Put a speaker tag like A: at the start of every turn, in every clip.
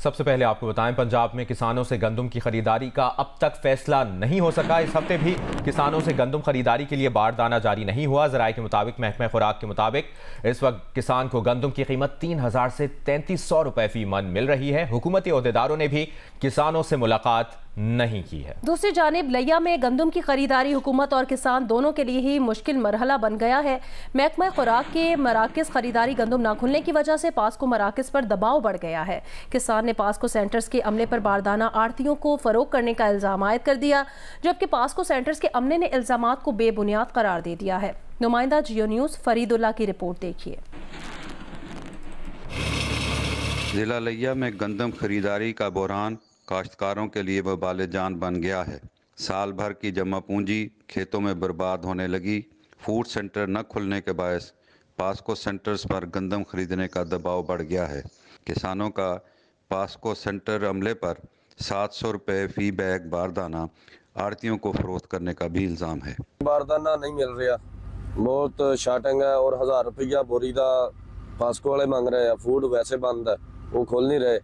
A: सबसे पहले आपको बताएं, पंजाब में किसानों से गंदम की खरीदारी का अब तक फैसला नहीं हो सका। इस हफ्ते भी किसानों से गंदम खरीदारी के लिए बारदाना जारी नहीं हुआ। ज़राए के मुताबिक, महकमा खुराक के मुताबिक इस वक्त किसान को गंदम की कीमत 3000 से 3300 रुपए फी मन मिल रही है। हुकूमती ओहदेदारों ने भी किसानों से मुलाकात नहीं की है।
B: दूसरी जानिब लिया में गंदम की खरीदारी हुकूमत और किसान दोनों के लिए ही मुश्किल मरहला बन गया है। महकमा खुराक के मराकज़ खरीदारी गंदम न खुलने की वजह से पास्को मराकज़ पर दबाव बढ़ गया है। किसान ने पास्को सेंटर्स के अमले पर बारदाना आड़तियों को फरोग करने का इल्ज़ाम आयद कर दिया, जबकि पास्को सेंटर्स के अमले ने इल्ज़ामात को बेबुनियाद करार दे दिया है। नुमाइंदा जियो न्यूज़ फरीदुल्ला की रिपोर्ट देखिए।
C: जिला लिया में गंदम खरीदारी का बहरान काश्तकारों के लिए वबाल जान बन गया है। साल भर की जमा पूंजी खेतों में बर्बाद होने लगी। फूड सेंटर न खुलने के बायस पास्को सेंटर्स पर गंदम खरीदने का दबाव बढ़ गया है। किसानों का पास्को सेंटर अमले पर 700 रुपये फ़ी बैग बारदाना आड़तियों को फरोख्त करने का भी इल्ज़ाम है।
D: बारदाना नहीं मिल रहा, बहुत शार्टिंग है और 1000 रुपया बोरी का पास्को वाले मांग रहे हैं। फूड वैसे बंद है, वो खोल नहीं रहे,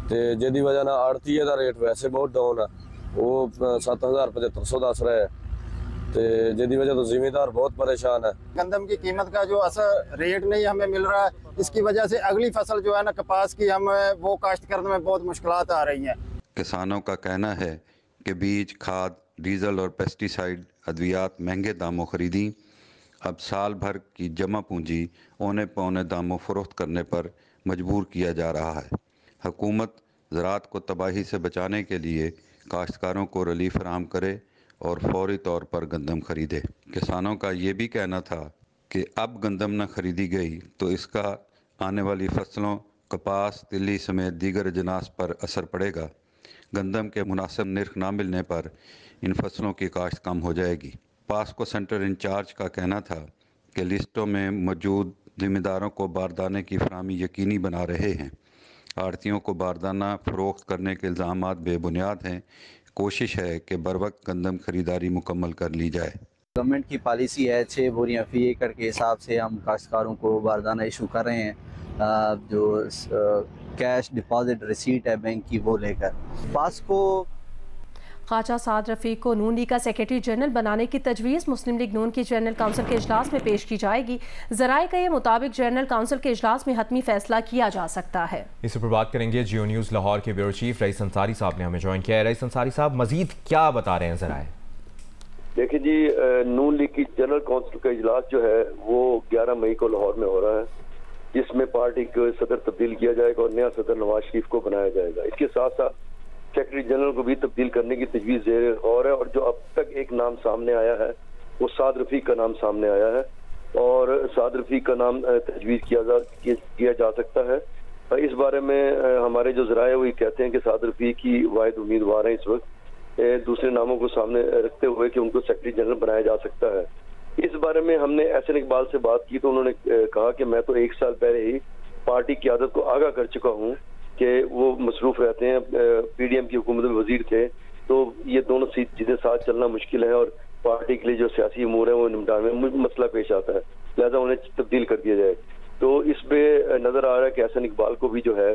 D: तो जिसकी वजह ना आड़ती का रेट वैसे बहुत डाउन है, वो 7500 दस रहे हैं, तो जिसकी वजह तो जिम्मेदार बहुत परेशान है।
E: गंदम की कीमत का जो असर रेट नहीं हमें मिल रहा है, इसकी वजह से अगली फसल जो है ना कपास की, हम वो काश्त करने में बहुत मुश्किलात आ रही हैं।
C: किसानों का कहना है कि बीज, खाद, डीजल और पेस्टिसाइड अद्वियात महंगे दामों खरीदी। अब साल भर की जमा पूंजी औने पौने दामों फरोख्त करने पर मजबूर किया जा रहा है। हुकूमत ज़राअत को तबाही से बचाने के लिए काश्तकारों को रिलीफ फराहम करे और फौरी तौर पर गंदम खरीदे। किसानों का ये भी कहना था कि अब गंदम न खरीदी गई तो इसका आने वाली फसलों कपास, तिल्ली समेत दीगर अजनास पर असर पड़ेगा। गंदम के मुनासिब निर्ख न मिलने पर इन फसलों की काश्त कम हो जाएगी। पास्को सेंटर इंचार्ज का कहना था कि लिस्टों में मौजूद जिम्मेदारों को बारदाने की फराहमी यकीनी बना रहे हैं। आड़तियों को बारदाना फरोख्त करने के इल्ज़ामात बेबुनियाद हैं। कोशिश है कि बर वक्त गंदम खरीदारी मुकम्मल कर ली जाए।
F: गवर्नमेंट की पॉलिसी है 6 बोरियाँ फ़ी एकड़ के हिसाब से हम काश्तकारों को बारदाना इशू कर रहे हैं। जो कैश डिपॉजिट रिसीट है बैंक की, वो लेकर पास्को
B: ख्वाजा साद रफ़ीक को नून लीग का सेक्रेटरी जनरल बनाने की तजवीज़ मुस्लिम लीग नून की जनरल काउंसिल के इजलास में पेश की जाएगी। ज़राए के मुताबिक जनरल काउंसिल के इजलास में हतमी फैसला किया जा सकता है।
A: इस पर बात करेंगे। जियो न्यूज़ लाहौर के ब्यूरो चीफ रईस अंसारी साहब ने हमें ज्वाइन किया है। रईस अंसारी साहब, मजीद क्या बता रहे हैं ज़राए?
G: देखिए जी, नून लीग की जनरल काउंसिल का इजलास जो है वो 11 मई को लाहौर में हो रहा है, जिसमें पार्टी को सदर तब्दील किया जाएगा और नया सदर नवाज शरीफ को बनाया जाएगा। इसके साथ साथ सेक्रेटरी जनरल को भी तब्दील करने की तजवीज़ ज़ेर गौर है, और जो अब तक एक नाम सामने आया है वो साद रफ़ीक का नाम सामने आया है, और साद रफ़ीक का नाम तजवीज़ किया जा सकता है। इस बारे में हमारे जो ज़राए वो ये कहते हैं कि साद रफ़ीक ही वाहिद उम्मीदवार हैं इस वक्त, दूसरे नामों को सामने रखते हुए कि उनको सेक्रेटरी जनरल बनाया जा सकता है। इस बारे में हमने एहसन इकबाल से बात की तो उन्होंने कहा कि मैं तो 1 साल पहले ही पार्टी की क़यादत को आगाह कर चुका हूँ कि वो मसरूफ़ रहते हैं, पीडीएम की हुकूमत में वजीर थे, तो ये दोनों चीज़ें साथ चलना मुश्किल है और पार्टी के लिए जो सियासी उमूर है वो निपटाने में मसला पेश आता है, लिहाजा उन्हें तब्दील कर दिया जाए। तो इस पे नज़र आ रहा है कि एहसन इकबाल को भी जो है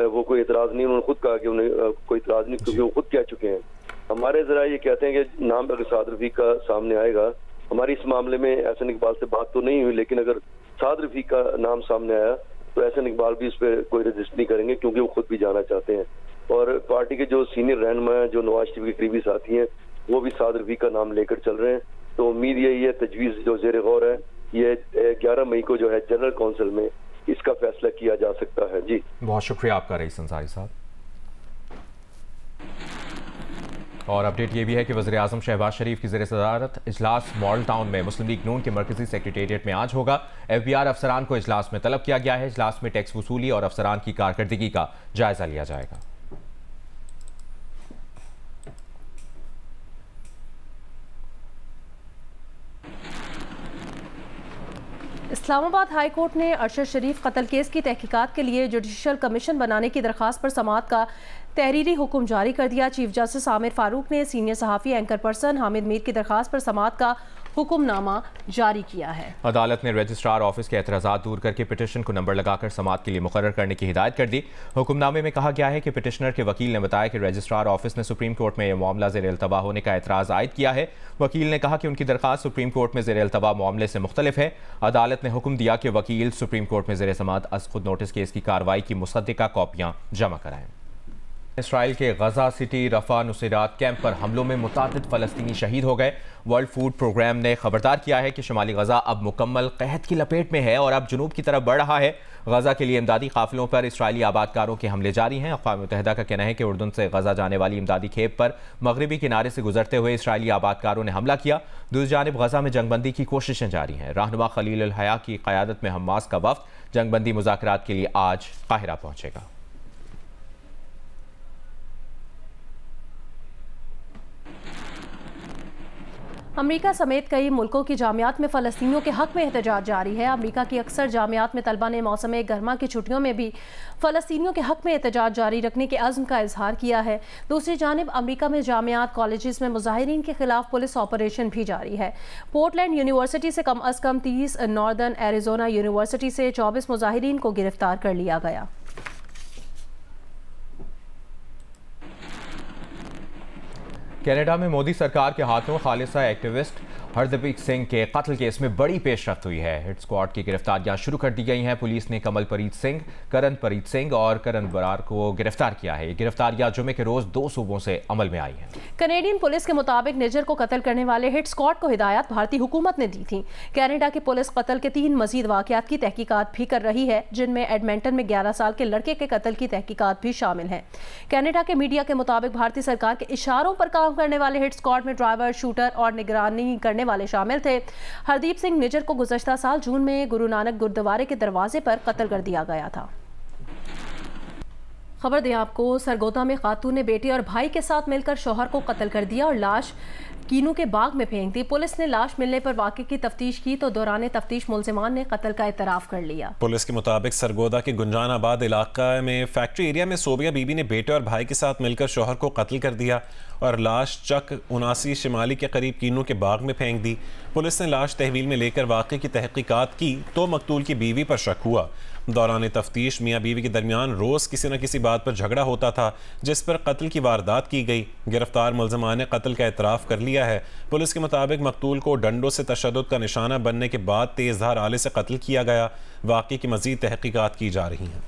G: वो कोई एतराज़ नहीं, उन्होंने खुद कहा कि उन्हें कोई एतराज़ नहीं, क्योंकि वो खुद कह चुके हैं। हमारे ज़रा ये कहते हैं कि नाम अगर साद रफ़ीक का सामने आएगा, हमारी इस मामले में एहसन इकबाल से बात तो नहीं हुई, लेकिन अगर साद रफ़ीक का नाम सामने आया तो एहसन इकबाल भी इस पर कोई रजिस्ट नहीं करेंगे, क्योंकि वो खुद भी जाना चाहते हैं। और पार्टी के जो सीनियर रहनुमा हैं, जो नवाज शरीफ के करीबी साथी हैं, वो भी साद रफ़ीक का नाम लेकर चल रहे हैं। तो उम्मीद यही है, तजवीज़ जो ज़ेर गौर है, ये 11 मई को जो है जनरल काउंसिल में इसका फैसला किया जा सकता है। जी,
A: बहुत शुक्रिया आपका रईस अंसारी साहब। और अपडेट ये भी है कि वज़ीर-ए-आज़म शहबाज शरीफ की ज़ेर सदारत इजलास मॉडल टाउन में मुस्लिम लीग नून के मरकजी सेक्रेटेरिएट में आज होगा। FBR अफसरान को इजलास में तलब किया गया है। इजलास में टैक्स वसूली और अफसरान की कारकर्दगी का जायजा लिया जाएगा।
B: इस्लामाबाद हाई कोर्ट ने अरशद शरीफ कत्ल केस की तहकीकात के लिए जुडिशल कमीशन बनाने की दरख्वास्त पर समाअत का तहरीरी हुक्म जारी कर दिया। चीफ जस्टिस आमिर फारूक ने सीनियर सहाफ़ी एंकर पर्सन हामिद मीर की दरख्वास्त पर समाअत का हुक्मनामा जारी किया है।
A: अदालत ने रजिस्ट्रार ऑफिस के एतराज़ात दूर करके पिटिशन को नंबर लगाकर समाअत के लिए मुकर्रर करने की हिदायत कर दी। हुक्मनामे में कहा गया है कि पिटिशनर के वकील ने बताया कि रजिस्ट्रार ऑफिस ने सुप्रीम कोर्ट में यह मामला ज़ेर अल्तवा होने का एतराज़ आयद किया है। वकील ने कहा कि उनकी दरख्वास्त सुप्रीम कोर्ट में ज़ेर अल्तवा मामले से मुख्तलिफ है। अदालत ने हुक्म दिया कि वकील सुप्रीम कोर्ट में ज़ेर समाअत अज़ खुद नोटिस केस की कार्रवाई की मुसद्दिका कॉपियाँ जमा कराएं। इसराइल के गजा सिटी रफा नुसैरात कैंप पर हमलों में मुतादिद फ़लस्तीनी शहीद हो गए। वर्ल्ड फूड प्रोग्राम ने खबरदार किया है कि शुमाली गजा अब मुकम्मल कहत की लपेट में है और अब जुनूब की तरफ बढ़ रहा है। गजा के लिए इमदादी काफिलों पर इसराइली आबादकारों के हमले जारी हैं। अक़वाम मुत्तहिदा का कहना है कि उर्दन से गजा जाने वाली इमदादी खेप पर मगरबी किनारे से गुजरते हुए इसराइली आबादकारों ने हमला किया। दूसरी जानिब गजा में जंगबंदी की कोशिशें जारी हैं। रहनुमा खलील अल हया की क़यादत में हमास का वफ़द जंगबंदी मुज़ाकरात के लिए आज काहिरा पहुंचेगा।
B: अमेरिका समेत कई मुल्कों की जामियात में फ़लस्तीनियों के हक़ में एहतजाज जारी है। अमेरिका की अक्सर जामियात में तलबा ने मौसम गर्मा की छुट्टियों में भी फ़लस्तीनियों के हक़ में एहतजाज जारी रखने के अज़्म का इजहार किया है। दूसरी जानिब अमेरिका में जामियात कॉलेजेस में मुजाहिरीन के खिलाफ पुलिस ऑपरेशन भी जारी है। पोर्टलैंड यूनिवर्सिटी से कम अज़ कम 30, नॉर्दर्न एरिजोना यूनिवर्सिटी से 24 मुजाहिरीन को गिरफ्तार कर लिया गया।
A: कनाडा में मोदी सरकार के हाथों खालिसा एक्टिविस्ट हरदीप सिंह के कत्ल केस में बड़ी पेशरफ्त हुई है। हिट स्क्वाड की गिरफ्तारियां शुरू कर दी गई हैं। पुलिस ने कमलप्रीत सिंह, करणप्रीत सिंह और करण बरार को गिरफ्तार किया है। ये गिरफ्तारियां जुमे के रोज 2 सूबों से अमल में आई हैं।
B: कनेडियन पुलिस के मुताबिक निजर को कत्ल करने वाले हिट स्क्वाड को हिदायत भारतीय हुकूमत ने दी थी। कनाडा की पुलिस कत्ल के 3 मजीद वाकयात की तहकीकात भी कर रही है, जिनमें एडमंटन में 11 साल के लड़के के कत्ल की तहकीकात भी शामिल है। कनाडा के मीडिया के मुताबिक भारतीय सरकार के इशारों पर काम करने वाले हिट स्क्वाड में ड्राइवर, शूटर और निगरानी करने वाले शामिल थे। हरदीप सिंह निजर को गुज़श्ता साल जून में गुरु नानक गुरुद्वारे के दरवाजे पर कत्ल कर दिया गया था। खबर दें आपको, सरगोदा में खातून ने बेटे और भाई के साथ मिलकर शौहर को कत्ल कर दिया और लाश कीनू के बाग में फेंक दी। पुलिस ने लाश मिलने पर वाक़े की तफ्तीश की तो दौरान तफ्तीश मुलजिमान ने कत्ल का इतराफ़ कर लिया।
H: पुलिस के मुताबिक सरगोदा के गुंजानाबाद इलाका में फैक्ट्री एरिया में सोबिया बीबी ने बेटे और भाई के साथ मिलकर शौहर को कत्ल कर दिया और लाश चक 79 शिमाली के करीब कीनू के बाग में फेंक दी। पुलिस ने लाश तहवील में लेकर वाक़े की तहकीकात की तो मकतूल की बीवी पर शक हुआ। दौरान तफ्तीश मियाँ बीवी के दरमियान रोज़ किसी न किसी बात पर झगड़ा होता था, जिस पर कत्ल की वारदात की गई। गिरफ्तार मुलजमान ने कत्ल का एतराफ़ कर लिया है। पुलिस के मुताबिक मकतूल को डंडों से तशद्दुद का निशाना बनने के बाद तेज़धार आले से कत्ल किया गया। वाक़े की मज़ीद तहकीकात की जा रही हैं।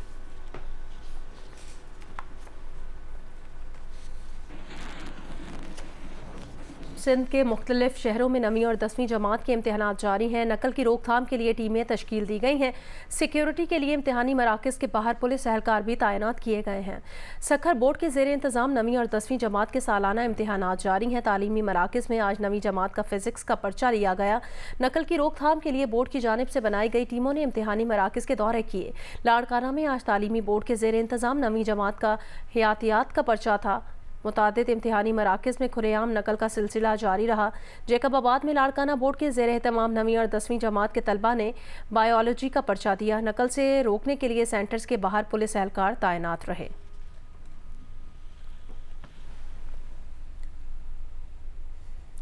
B: सिंध के मुख्तलिफ शहरों में 9वीं और 10वीं जमात के इम्तहानात जारी हैं। नकल की रोकथाम के लिए टीमें तश्कील दी गई हैं। सिक्योरिटी के लिए इम्तहानी मराकज़ के बाहर पुलिस एहलकार भी तैनात किए गए हैं। सखर बोर्ड के ज़ेर इंतज़ाम 9वीं और 10वीं जमात के सालाना इम्तहानात जारी हैं। तालीमी मराकज़ में आज 9वीं जमात का फ़िज़िक्स का पर्चा लिया गया। नकल की रोकथाम के लिए बोर्ड की जानिब से बनाई गई टीमों ने इम्तहानी मराकज़ के दौरे किए। लाड़काना में आज तालीमी बोर्ड के ज़ेर इंतज़ाम 9वीं जमात का हयातियात का पर्चा था। मुतादिद इम्तिहानी मराकज़ में खुलेआम नकल का सिलसिला जारी रहा। जैकबाबाद में लाड़काना बोर्ड के ज़ेर एहतमाम 9वीं और 10वीं जमात के तलबा ने बायोलॉजी का पर्चा दिया। नकल से रोकने के लिए सेंटर्स के बाहर पुलिस एहलकार तैनात रहे।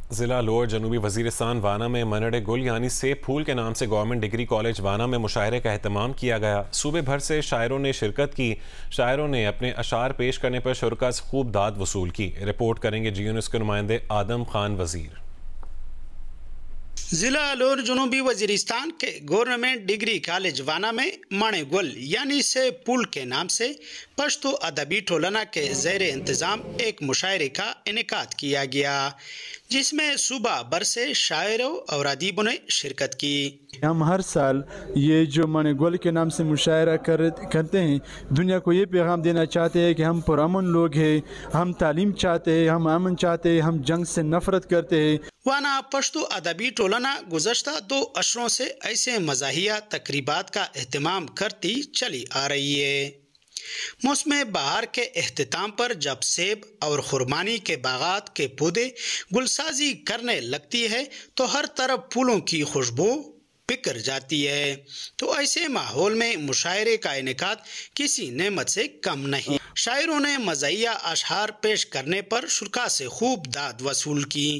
H: ज़िला लोअर जनूबी वज़ीरिस्तान वाना में मनड़ गुल यानी सेब फूल के नाम से गवर्नमेंट डिग्री कॉलेज वाना में मुशायरे का एहतमाम किया गया। सूबे भर से शायरों ने शिरकत की। शायरों ने अपने अशार पेश करने पर शुरका से खूब दाद वसूल की। रिपोर्ट करेंगे जी न्यूज़ के नुमाइंदे आदम खान वज़ीर।
I: जिला लोअर जनूबी वजीरिस्तान के गवर्नमेंट डिग्री कॉलेज वाना में मणे गुल यानी से पुल के नाम से पश्तो अदबी टोलना के ज़ेर इंतज़ाम एक मुशायरे का इनेकाद किया गया, जिसमें सुबह भर से शायरों और अदीबों ने शिरकत की।
J: हम हर साल ये जो मणे गुल के नाम से मुशायरा करते हैं, दुनिया को ये पैगाम देना चाहते हैं कि हम पुरअमन लोग हैं, हम तालीम चाहते हैं, हम अमन चाहते हैं, हम जंग से नफरत करते हैं। वाना पश्तो अदबी टोलना गुज़श्ता 2 अशरों से ऐसे मज़ाहिया तकरीबात का एहतमाम करती चली आ रही है। मौसम बहार के एख्तिताम पर जब सेब और खुरमानी के बागात के पौधे गुलसाजी करने लगती है तो हर तरफ फूलों की खुशबू बिखर जाती है। तो ऐसे माहौल में मुशायरे का इनेकाद किसी नेमत से कम नहीं। शायरों ने मज़ाहिया अशआर पेश करने पर शुरा से खूब दाद वसूल की।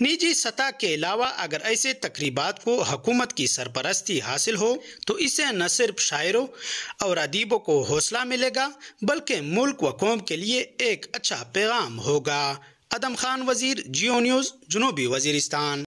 I: निजी सतह के अलावा अगर ऐसे तकरीबात को हुकूमत की सरपरस्ती हासिल हो तो इससे न सिर्फ शायरों और अदीबों को हौसला मिलेगा बल्कि मुल्क व कौम के लिए एक अच्छा पैगाम होगा. अदम खान वजीर, जियो न्यूज़, जुनूबी वजीरिस्तान.